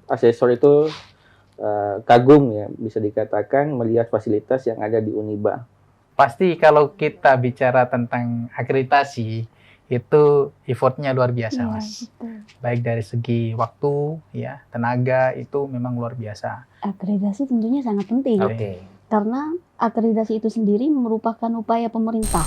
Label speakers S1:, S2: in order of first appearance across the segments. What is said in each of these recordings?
S1: asesor itu kagum ya, bisa dikatakan melihat fasilitas yang ada di Uniba.
S2: Pasti kalau kita bicara tentang akreditasi, itu effortnya luar biasa,
S3: Iya,
S2: Mas.
S3: betul.
S2: Baik dari segi waktu, ya, tenaga, itu memang luar biasa.
S3: Akreditasi tentunya sangat penting.
S2: Oke.
S3: Karena akreditasi itu sendiri merupakan upaya pemerintah.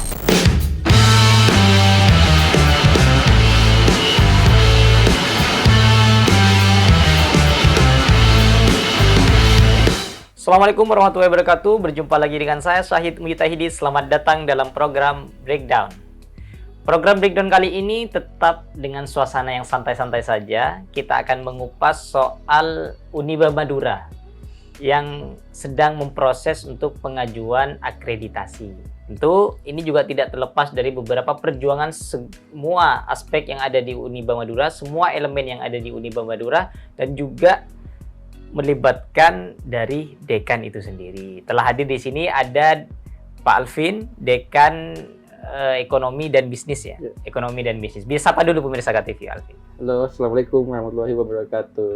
S4: Assalamualaikum warahmatullahi wabarakatuh. Berjumpa lagi dengan saya Syahid Mujtahidi. Selamat datang dalam program Breakdown. Program Breakdown kali ini tetap dengan suasana yang santai-santai saja. Kita akan mengupas soal Uniba Madura yang sedang memproses untuk pengajuan akreditasi. Tentu ini juga tidak terlepas dari beberapa perjuangan semua aspek yang ada di Uniba Madura, semua elemen yang ada di Uniba Madura, dan juga melibatkan dari dekan itu sendiri. Telah hadir di sini ada Pak Alvin, dekan ekonomi dan bisnis ya. Ekonomi dan bisnis. Bisa sapa dulu pemirsa KTV Alvin.
S1: Halo, assalamualaikum warahmatullahi wabarakatuh.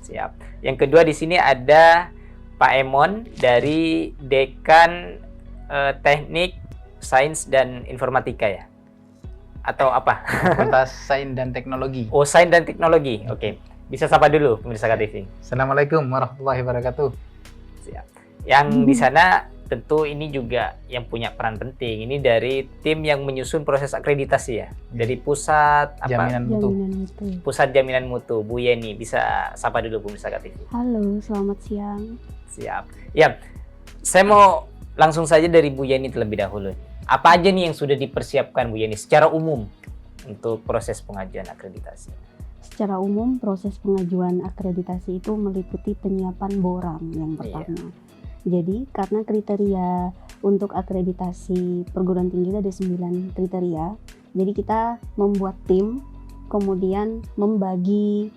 S4: Siap. Yang kedua di sini ada Pak Emon dari dekan teknik, sains dan informatika ya. Atau apa?
S2: Fakultas Sains dan Teknologi.
S4: Oh, sains dan teknologi. Oke. Bisa sapa dulu pemirsa KTV.
S2: Assalamualaikum warahmatullahi wabarakatuh.
S4: Siap. Yang di sana tentu ini juga yang punya peran penting. Ini dari tim yang menyusun proses akreditasi ya. Dari pusat
S2: Jaminan mutu.
S3: Jaminan mutu.
S4: Pusat Jaminan Mutu, Bu Yeni. Bisa sapa dulu pemirsa KTV.
S3: Halo, selamat siang.
S4: Siap. Ya, saya mau langsung saja dari Bu Yeni terlebih dahulu. Apa aja nih yang sudah dipersiapkan Bu Yeni secara umum untuk proses pengajuan akreditasi?
S3: Secara umum, proses pengajuan akreditasi itu meliputi penyiapan borang yang pertama. Jadi, karena kriteria untuk akreditasi perguruan tinggi ada 9 kriteria, jadi kita membuat tim, kemudian membagi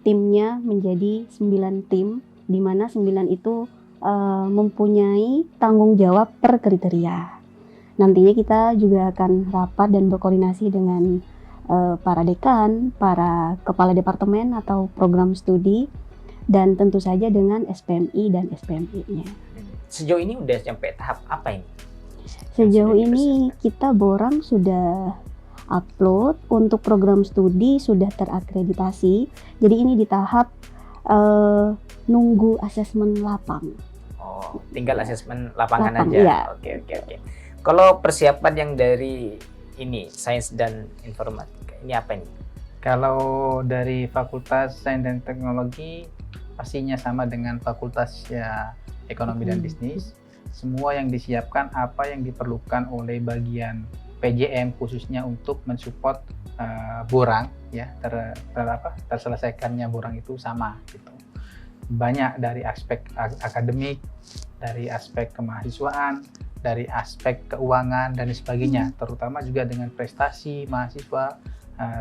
S3: timnya menjadi 9 tim, di mana 9 itu mempunyai tanggung jawab per kriteria. Nantinya kita juga akan rapat dan berkoordinasi dengan para dekan, para kepala departemen atau program studi, dan tentu saja dengan SPMI dan SPMI-nya.
S4: Sejauh ini udah sampai tahap apa ini?
S3: Sejauh ini kita borang sudah upload, untuk program studi sudah terakreditasi, jadi ini di tahap nunggu asesmen lapang.
S4: Oh, tinggal asesmen lapangan
S3: Lapang,
S4: aja.
S3: iya.
S4: Oke. Kalau persiapan yang dari ini sains dan informatika ini apa ini?
S2: Kalau dari Fakultas Sains dan Teknologi pastinya sama dengan Fakultas ya Ekonomi dan Bisnis. Semua yang disiapkan, apa yang diperlukan oleh bagian PJM khususnya untuk mensupport borang ya terselesaikannya borang itu sama gitu. Banyak dari aspek akademik, dari aspek kemahasiswaan, dari aspek keuangan dan sebagainya, terutama juga dengan prestasi mahasiswa,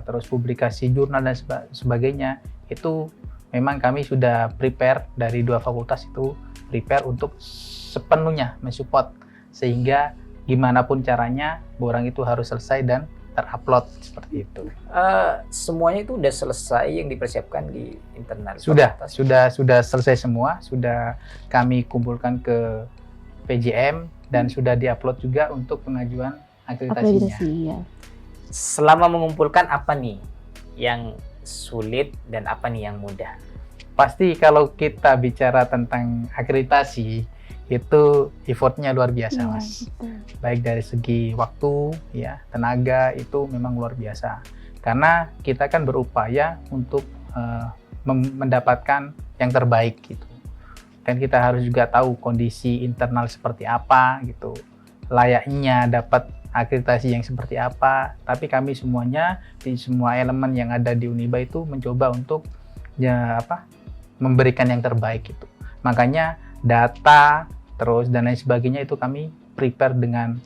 S2: terus publikasi jurnal dan sebagainya. Itu memang kami sudah prepare dari 2 fakultas itu prepare untuk sepenuhnya mensupport, sehingga gimana pun caranya borang itu harus selesai dan terupload seperti itu.
S4: Semuanya itu udah selesai yang dipersiapkan di internal fakultas?
S2: Sudah selesai semua, sudah kami kumpulkan ke PJM dan sudah diupload juga untuk pengajuan akreditasinya.
S3: Akreditasi, ya.
S4: Selama mengumpulkan apa nih yang sulit dan apa nih yang mudah?
S2: Pasti kalau kita bicara tentang akreditasi itu effortnya luar biasa,
S3: Iya,
S2: Mas.
S3: betul.
S2: Baik dari segi waktu, ya, tenaga itu memang luar biasa. Karena kita kan berupaya untuk mendapatkan yang terbaik gitu. Dan kita harus juga tahu kondisi internal seperti apa gitu. Layaknya dapat akreditasi yang seperti apa. Tapi kami semuanya di semua elemen yang ada di Uniba itu mencoba untuk memberikan yang terbaik gitu. Makanya data terus dan lain sebagainya itu kami prepare dengan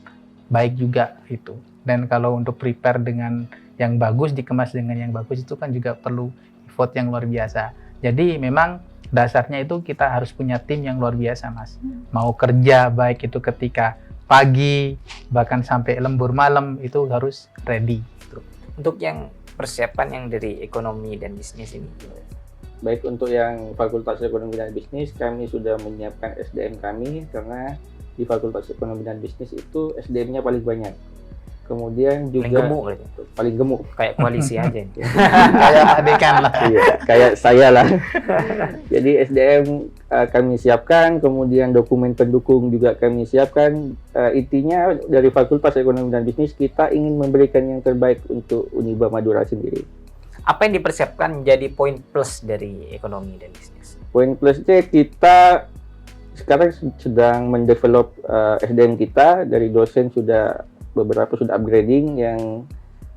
S2: baik juga itu. Dan kalau untuk prepare dengan yang bagus, dikemas dengan yang bagus itu kan juga perlu effort yang luar biasa. Jadi memang dasarnya itu kita harus punya tim yang luar biasa, Mas. Mau kerja baik itu ketika pagi bahkan sampai lembur malam itu harus ready gitu.
S4: Untuk yang persiapan yang dari ekonomi dan bisnis ini
S1: Baik untuk yang Fakultas Ekonomi dan Bisnis, kami sudah menyiapkan SDM kami karena di Fakultas Ekonomi dan Bisnis itu SDM-nya paling banyak. Kemudian
S4: Paling
S1: juga
S4: gemuk berarti.
S1: paling gemuk.
S4: Kayak koalisi aja.
S2: Kayak Pak Dekan lah.
S1: Iya, kayak saya lah. Jadi SDM kami siapkan, kemudian dokumen pendukung juga kami siapkan. Intinya dari Fakultas Ekonomi dan Bisnis kita ingin memberikan yang terbaik untuk Uniba Madura sendiri.
S4: Apa yang dipersiapkan menjadi poin plus dari ekonomi dan bisnis?
S1: Poin plusnya kita sekarang sedang mendevelop SDM kita, dari dosen beberapa sudah upgrading, yang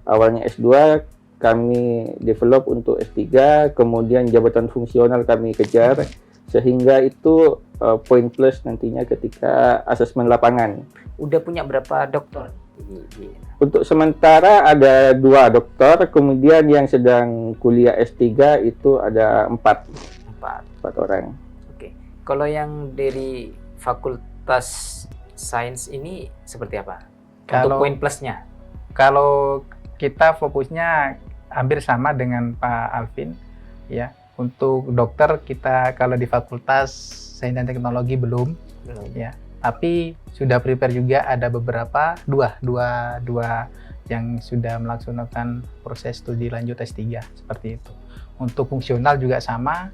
S1: awalnya S2 kami develop untuk S3, kemudian jabatan fungsional kami kejar, sehingga itu poin plus nantinya ketika asesmen lapangan.
S4: Udah punya berapa dokter?
S1: Untuk sementara ada 2 dokter, kemudian yang sedang kuliah S3 itu ada 4 orang.
S4: Oke. Kalau yang dari Fakultas Sains ini seperti apa? Untuk poin plusnya?
S2: Kalau kita fokusnya hampir sama dengan Pak Alvin, ya. Untuk dokter kita kalau di Fakultas Sains dan Teknologi belum, ya. Tapi sudah prepare juga ada beberapa dua yang sudah melaksanakan proses studi lanjut S3 seperti itu. Untuk fungsional juga sama,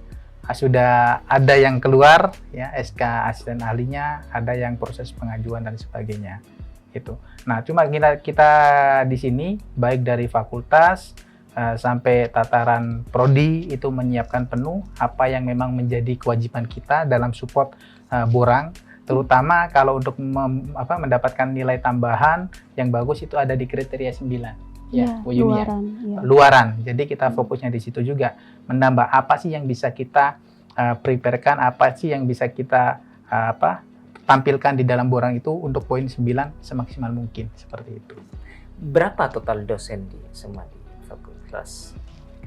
S2: sudah ada yang keluar ya SK asisten ahlinya, ada yang proses pengajuan dan sebagainya. Itu. Nah, cuma kita di sini baik dari fakultas sampai tataran prodi itu menyiapkan penuh apa yang memang menjadi kewajiban kita dalam support borang. Terutama kalau untuk mendapatkan nilai tambahan yang bagus itu ada di kriteria 9. Ya, Bu Yuni,
S3: luaran. Ya.
S2: Luaran. Jadi kita fokusnya di situ juga. Menambah apa sih yang bisa kita preparekan, apa sih yang bisa kita tampilkan di dalam borang itu untuk poin 9 semaksimal mungkin. Seperti itu.
S4: Berapa total dosen di semua di fakultas?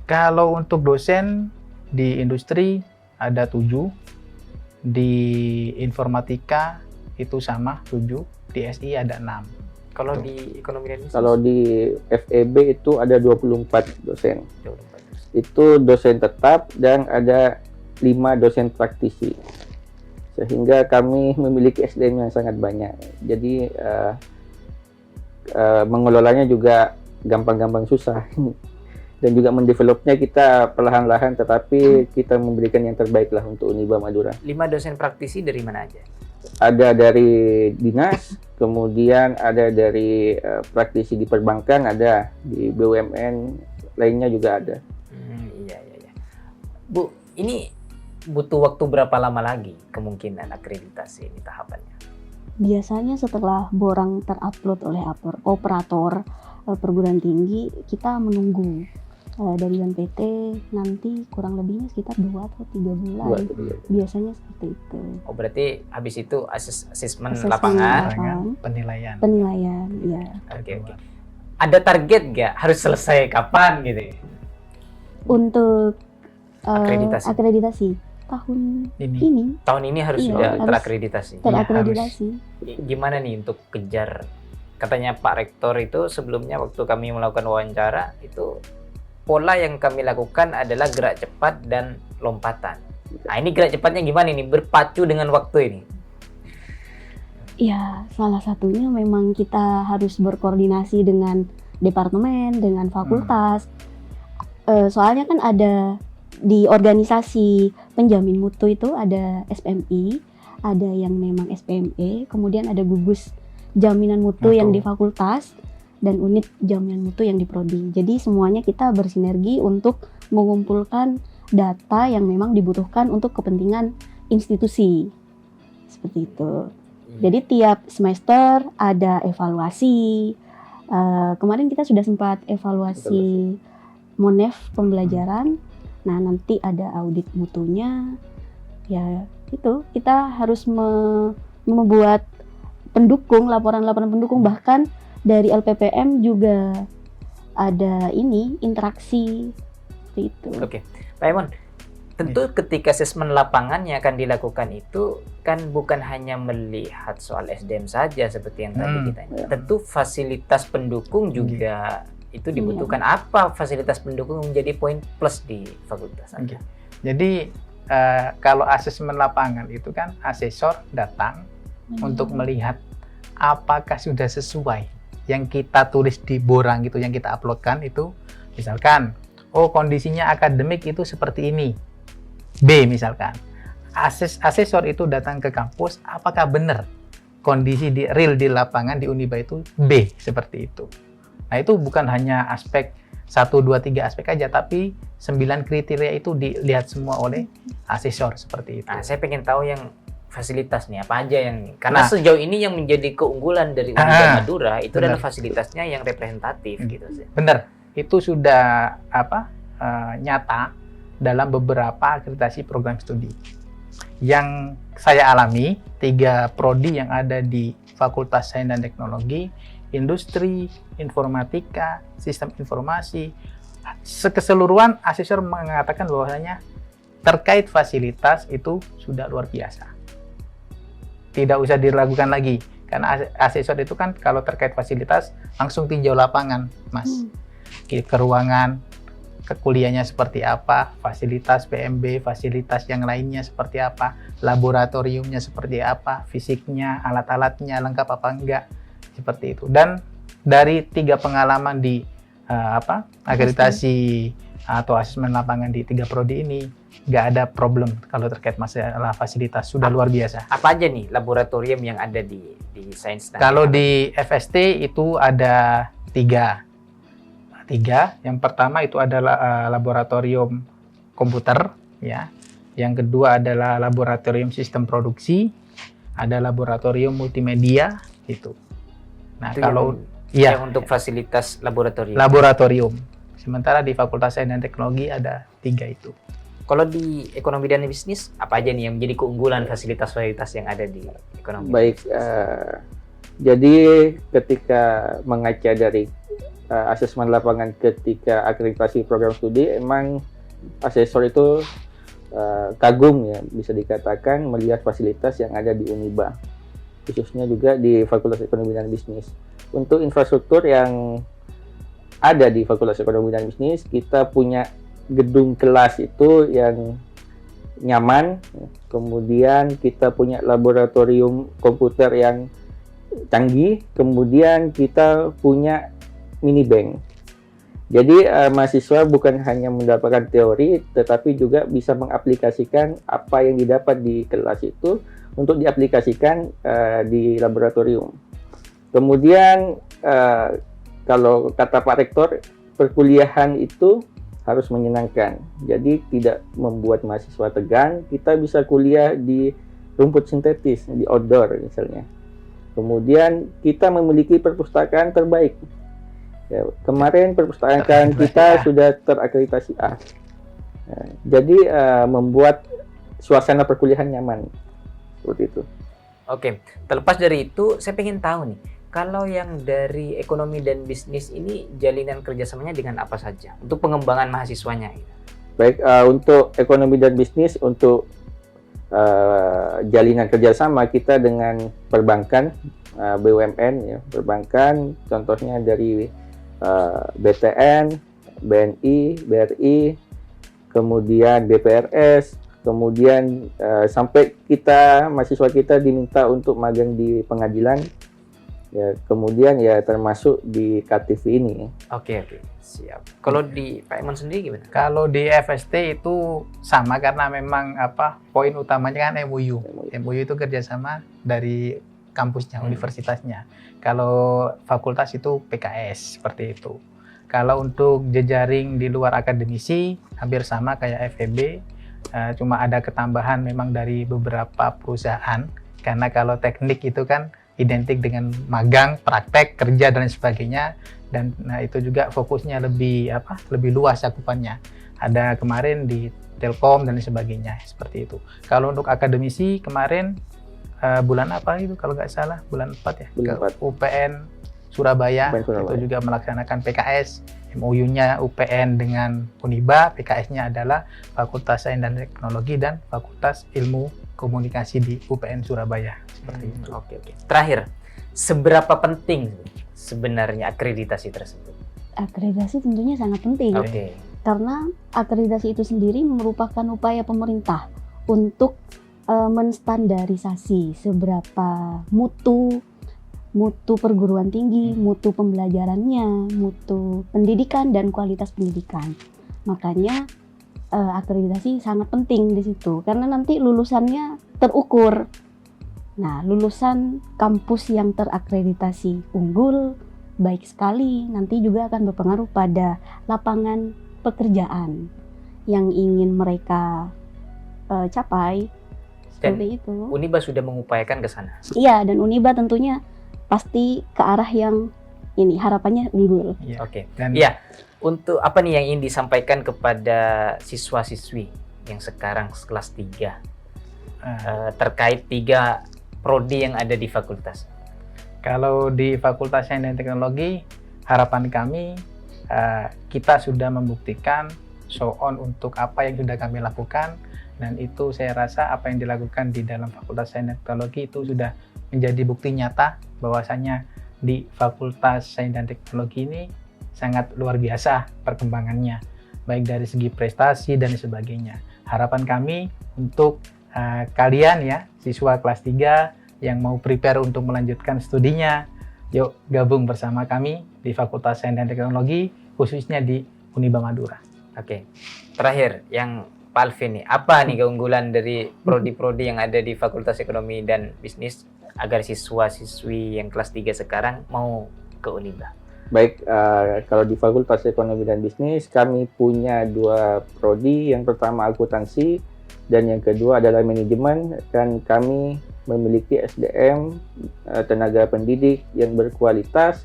S2: Kalau untuk dosen di industri ada 7. Di informatika itu sama 7, di SI ada 6.
S4: Kalau di ekonomi dan bisnis?
S1: Kalau di FEB itu ada 24 dosen.
S4: 24 dosen.
S1: Itu dosen tetap dan ada 5 dosen praktisi. Sehingga kami memiliki SDM yang sangat banyak. Jadi mengelolanya juga gampang-gampang susah. Dan juga mendevelopnya kita perlahan-lahan, tetapi kita memberikan yang terbaik lah untuk Uniba Madura.
S4: 5 dosen praktisi dari mana aja?
S1: Ada dari dinas, kemudian ada dari praktisi di perbankan, ada di BUMN, lainnya juga ada.
S4: Iya. Bu, ini butuh waktu berapa lama lagi kemungkinan akreditasi ini tahapannya?
S3: Biasanya setelah borang terupload oleh operator perguruan tinggi, kita menunggu dari BNPT nanti kurang lebihnya sekitar 2 atau 3 bulan. Biasanya seperti itu.
S4: Oh, berarti habis itu asesmen
S3: Asesmen
S4: lapangan,
S2: Penilaian.
S3: Ya.
S4: Oke. Ada target nggak harus selesai kapan gitu?
S3: Untuk
S4: Akreditasi.
S3: tahun
S2: Ini.
S3: ini
S4: Tahun ini harus
S3: Iya,
S4: sudah
S3: harus
S4: terakreditasi.
S3: terakreditasi.
S4: Gimana nih untuk kejar? Katanya Pak Rektor itu sebelumnya waktu kami melakukan wawancara itu pola yang kami lakukan adalah gerak cepat dan lompatan. Nah, ini gerak cepatnya gimana nih? Berpacu dengan waktu ini?
S3: Ya, salah satunya memang kita harus berkoordinasi dengan departemen, dengan fakultas. Soalnya kan ada di organisasi penjamin mutu itu ada SPMI, ada yang memang SPME, kemudian ada gugus jaminan mutu yang di fakultas, dan unit jaminan mutu yang di prodi. Jadi semuanya kita bersinergi untuk mengumpulkan data yang memang dibutuhkan untuk kepentingan institusi. Seperti itu. Jadi tiap semester ada evaluasi. Kemarin kita sudah sempat evaluasi Monef pembelajaran. Nah, nanti ada audit mutunya. Ya, itu kita harus membuat pendukung, laporan-laporan pendukung, bahkan dari LPPM juga ada interaksi seperti itu.
S4: Oke, Pak Emon, tentu ketika asesmen lapangan yang akan dilakukan itu kan bukan hanya melihat soal SDM saja seperti yang tadi ditanya. Tentu fasilitas pendukung juga itu dibutuhkan. Apa fasilitas pendukung menjadi poin plus di fakultas Anda?
S2: Jadi kalau asesmen lapangan itu kan asesor datang untuk melihat apakah sudah sesuai yang kita tulis di borang gitu, yang kita uploadkan itu, misalkan, oh kondisinya akademik itu seperti ini, B misalkan. Asesor itu datang ke kampus, apakah benar kondisi real di lapangan di Uniba itu B seperti itu. Nah itu bukan hanya aspek 1, 2, 3 aspek aja, tapi 9 kriteria itu dilihat semua oleh asesor seperti itu.
S4: Nah, saya pengen tahu yang fasilitas nih, apa aja yang, karena sejauh ini yang menjadi keunggulan dari Uniba Madura itu adalah fasilitasnya yang representatif gitu sih.
S2: Benar, itu sudah nyata dalam beberapa akreditasi program studi. Yang saya alami, 3 prodi yang ada di Fakultas Sains dan Teknologi, Industri, Informatika, Sistem Informasi, keseluruhan asesor mengatakan bahwasanya terkait fasilitas itu sudah luar biasa. Tidak usah diragukan lagi, karena asesor itu kan kalau terkait fasilitas langsung tinjau lapangan, Mas. Ke ruangan, ke kuliahnya seperti apa, fasilitas PMB, fasilitas yang lainnya seperti apa, laboratoriumnya seperti apa, fisiknya, alat-alatnya lengkap apa enggak, seperti itu. Dan dari 3 pengalaman di akreditasi atau asesmen lapangan di 3 prodi ini, nggak ada problem kalau terkait masalah fasilitas, sudah luar biasa.
S4: Apa aja nih laboratorium yang ada di sains?
S2: Kalau di FST itu ada 3. Yang pertama itu adalah laboratorium komputer, ya. Yang kedua adalah laboratorium sistem produksi, ada laboratorium multimedia, itu. Nah,
S4: itu
S2: kalau
S4: yang untuk fasilitas laboratorium.
S2: Laboratorium. Sementara di Fakultas Sains dan Teknologi ada 3 itu.
S4: Kalau di ekonomi dan bisnis, apa aja nih yang menjadi keunggulan fasilitas-fasilitas yang ada di ekonomi?
S1: Baik, jadi ketika mengaca dari asesmen lapangan ketika akreditasi program studi, emang asesor itu kagum ya, bisa dikatakan melihat fasilitas yang ada di Uniba, khususnya juga di Fakultas Ekonomi dan Bisnis. Untuk infrastruktur yang ada di Fakultas Ekonomi dan Bisnis, kita punya gedung kelas itu yang nyaman, kemudian kita punya laboratorium komputer yang canggih, kemudian kita punya mini bank. Jadi mahasiswa bukan hanya mendapatkan teori, tetapi juga bisa mengaplikasikan apa yang didapat di kelas itu untuk diaplikasikan di laboratorium. Kemudian kalau kata Pak Rektor, perkuliahan itu harus menyenangkan. Jadi tidak membuat mahasiswa tegang, kita bisa kuliah di rumput sintetis, di outdoor misalnya. Kemudian kita memiliki perpustakaan terbaik. Ya, kemarin perpustakaan kita sudah terakreditasi A. Nah, jadi membuat suasana perkuliahan nyaman. Seperti itu.
S4: Oke, terlepas dari itu, saya pengen tahu nih, kalau yang dari ekonomi dan bisnis ini jalinan kerjasamanya dengan apa saja untuk pengembangan mahasiswanya?
S1: Baik, untuk ekonomi dan bisnis, untuk jalinan kerjasama kita dengan perbankan, BUMN, ya, perbankan, contohnya dari BTN, BNI, BRI, kemudian BPRS, kemudian sampai mahasiswa kita diminta untuk magang di pengadilan. Ya, kemudian ya termasuk di KTV ini.
S4: Oke, siap. Kalau di Pak Iman sendiri gimana?
S2: Kalau di FST itu sama, karena memang poin utamanya kan MOU. MOU itu kerjasama dari kampusnya, universitasnya. Kalau fakultas itu PKS, seperti itu. Kalau untuk jejaring di luar akademisi hampir sama kayak FEB, cuma ada ketambahan memang dari beberapa perusahaan, karena kalau teknik itu kan identik dengan magang, praktek, kerja dan sebagainya, dan itu juga fokusnya lebih luas cakupannya. Ada kemarin di Telkom dan sebagainya, seperti itu. Kalau untuk akademisi kemarin bulan apa itu kalau nggak salah bulan 4 ya,
S1: Bulan 4.
S2: UPN Surabaya, itu juga melaksanakan PKS. MOU-nya UPN dengan Uniba, PKS-nya adalah Fakultas Sains dan Teknologi dan Fakultas Ilmu Komunikasi di UPN Surabaya, seperti itu.
S4: Oke. Terakhir, seberapa penting sebenarnya akreditasi tersebut?
S3: Akreditasi tentunya sangat penting.
S4: Oke.
S3: Karena akreditasi itu sendiri merupakan upaya pemerintah untuk menstandarisasi seberapa mutu perguruan tinggi, mutu pembelajarannya, mutu pendidikan dan kualitas pendidikan. Makanya akreditasi sangat penting di situ karena nanti lulusannya terukur. Nah, lulusan kampus yang terakreditasi unggul, baik sekali, nanti juga akan berpengaruh pada lapangan pekerjaan yang ingin mereka capai. Seperti itu.
S4: Uniba sudah mengupayakan ke sana.
S3: Iya, dan Uniba tentunya pasti ke arah yang ini harapannya unggul.
S2: Iya.
S4: Oke.
S2: Dan
S4: Iya. Untuk apa nih yang ingin disampaikan kepada siswa-siswi yang sekarang kelas 3 terkait 3 prodi yang ada di fakultas?
S2: kalau di Fakultas Sains dan Teknologi, harapan kami kita sudah membuktikan show on untuk apa yang sudah kami lakukan, dan itu saya rasa apa yang dilakukan di dalam Fakultas Sains dan Teknologi itu sudah menjadi bukti nyata bahwasanya di Fakultas Sains dan Teknologi ini sangat luar biasa perkembangannya, baik dari segi prestasi dan sebagainya. Harapan kami untuk kalian ya, siswa kelas 3 yang mau prepare untuk melanjutkan studinya, yuk gabung bersama kami di Fakultas Sains dan Teknologi, khususnya di Uniba Madura.
S4: Oke. Terakhir, yang Pak Alvin nih, apa nih keunggulan dari prodi-prodi yang ada di Fakultas Ekonomi dan Bisnis agar siswa-siswi yang kelas 3 sekarang mau ke Uniba?
S1: Baik, kalau di Fakultas Ekonomi dan Bisnis kami punya 2 prodi. Yang pertama akuntansi dan yang kedua adalah manajemen, dan kami memiliki SDM tenaga pendidik yang berkualitas.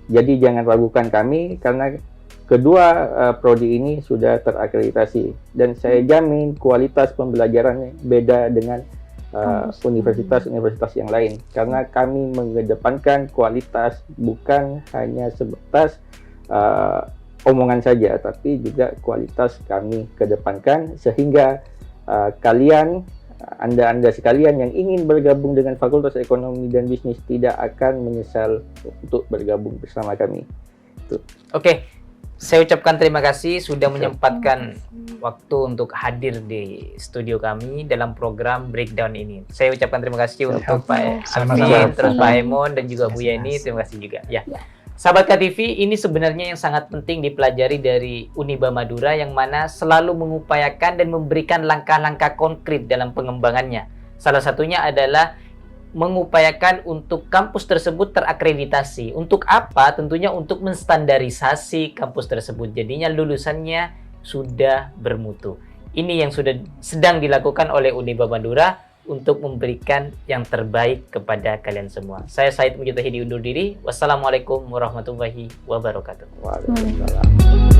S1: Jadi jangan ragukan kami karena kedua prodi ini sudah terakreditasi, dan saya jamin kualitas pembelajarannya beda dengan universitas-universitas yang lain karena kami mengedepankan kualitas, bukan hanya sebatas omongan saja, tapi juga kualitas kami kedepankan sehingga kalian, Anda sekalian yang ingin bergabung dengan Fakultas Ekonomi dan Bisnis tidak akan menyesal untuk bergabung bersama kami.
S4: Oke. Saya ucapkan terima kasih sudah menyempatkan waktu untuk hadir di studio kami dalam program Breakdown ini. Saya ucapkan terima kasih untuk Pak Alvin, terus Pak Hemon, dan juga Bu Yeni. Terima kasih juga. Ya. Sahabat KTV, ini sebenarnya yang sangat penting dipelajari dari Uniba Madura, yang mana selalu mengupayakan dan memberikan langkah-langkah konkret dalam pengembangannya. Salah satunya adalah mengupayakan untuk kampus tersebut terakreditasi. Untuk apa? Tentunya untuk menstandarisasi kampus tersebut. Jadinya lulusannya sudah bermutu. Ini yang sedang dilakukan oleh Uniba Madura untuk memberikan yang terbaik kepada kalian semua. Saya Syahid Mujtahidi undur diri. Wassalamualaikum warahmatullahi wabarakatuh.
S1: Waalaikumsalam.